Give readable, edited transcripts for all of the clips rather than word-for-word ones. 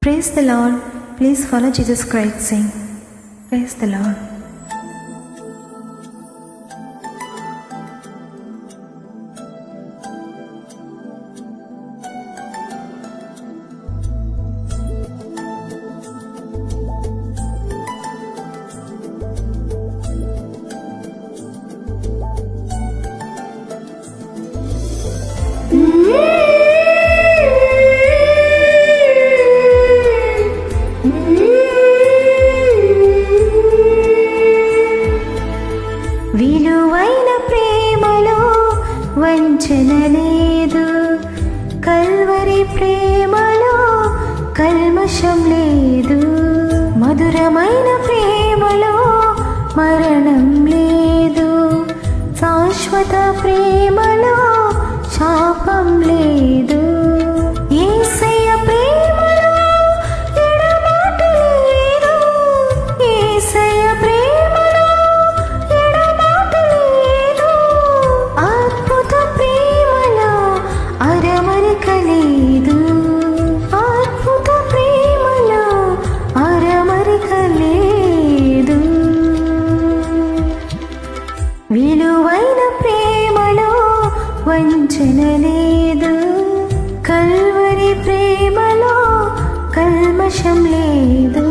Praise the Lord. Please follow Jesus Christ. Sing. Praise the Lord. విలువైన ప్రేమలో వంచన లేదు, కల్వరి ప్రేమలో కల్మషం లేదు, మధురమైన ప్రేమలో మరణం లేదు, శాశ్వత ప్రేమలో శాపం లేదు. యేసయ్య ప్రేమలో ఎడబాటు లేదు, యేసయ్య ప్రేమలో ఎడబాటు లేదు, అద్భుత ప్రేమలో అరమరిక లేదు, అద్భుత ప్రేమలో అరమరిక లేదు. విలువైన ప్రేమలో వంచన లేదు, కల్వరి ప్రేమలో కల్మషం లేదు.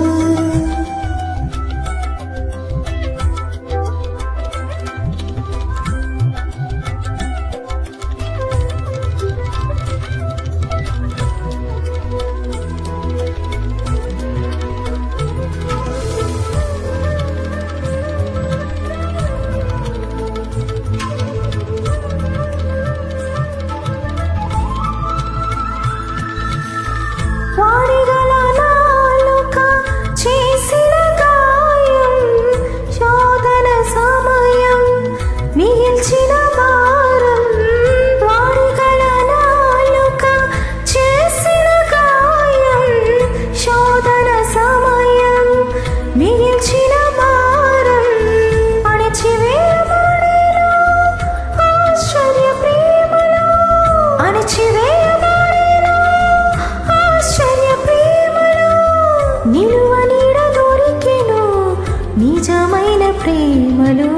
వాడిగల నాలుక చేసిన గాయం, శోధన సమయం మిగిల్చిన భారం. వాడిగల నాలుక చేసిన గాయం, శోధన సమయం మిగిల్చిన భారం. అణచివేయబడిన ఆశ్చర్య ప్రేమలో, అణచివేయబడిన ఆశ్చర్య ప్రేమలో నిలువ నీడ దొరికెను, నిజమైన ప్రేమలో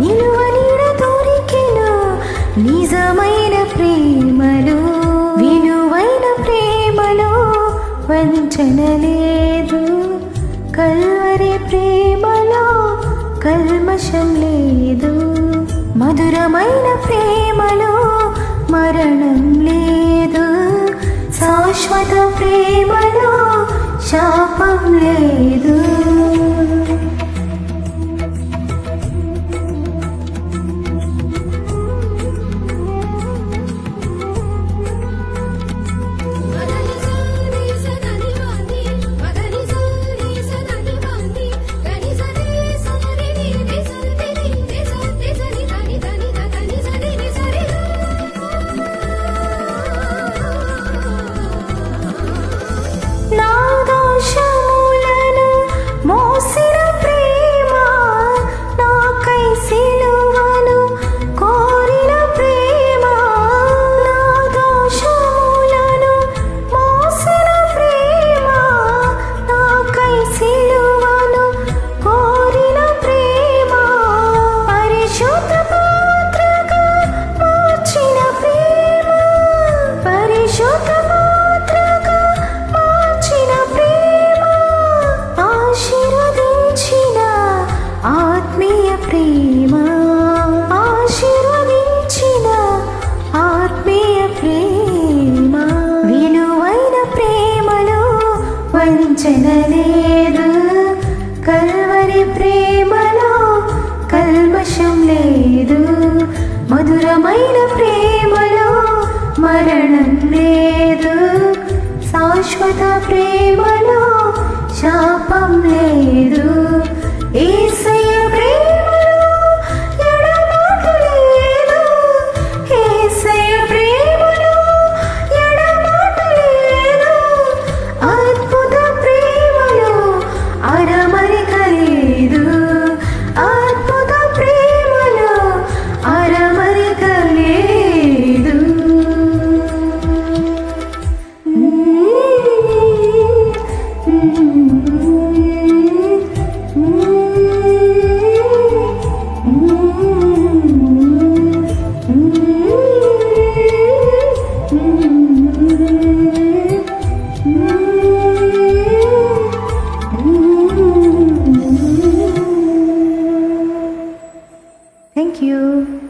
నిలువ నీడ దొరికెను, నిజమైన ప్రేమలో. విలువైన ప్రేమలో వంచన లేదు, కల్వరి ప్రేమలో కల్మషం లేదు, మధురమైన ప్రేమలో మరణం లేదు, శాశ్వత ప్రేమలో శాపం లేదు. నా దోషములను మోసిన ప్రేమ, నాకై సిలువను కోరిన ప్రేమ. నా దోషములను మోసిన ప్రేమ, నాకై సిలువను కోరిన ప్రేమ. పరిశుద్ధ పాత్రగా మార్చిన ప్రేమ, పరిశుద్ధ పాత్రగా మార్చిన ప్రేమ. ఆశీర్వదించిన ఆత్మీయ ప్రేమ, ఆశీర్వదించిన ఆత్మీయ ప్రేమ. విలువైన ప్రేమలో వంచన లేదు, కల్వరి ప్రేమలో కల్మషం లేదు, మధురమైన ప్రేమలో మరణం లేదు, శాశ్వత ప్రేమలో శాపం లేదు. యేసయ్య ప్రేమలో ఎడబాటు లేదు, యేసయ్య ప్రేమలో ఎడబాటు లేదు, అద్భుత ప్రేమలో అరమరిక లేదు, అద్భుత ప్రేమలో అరమరిక లేదు. you.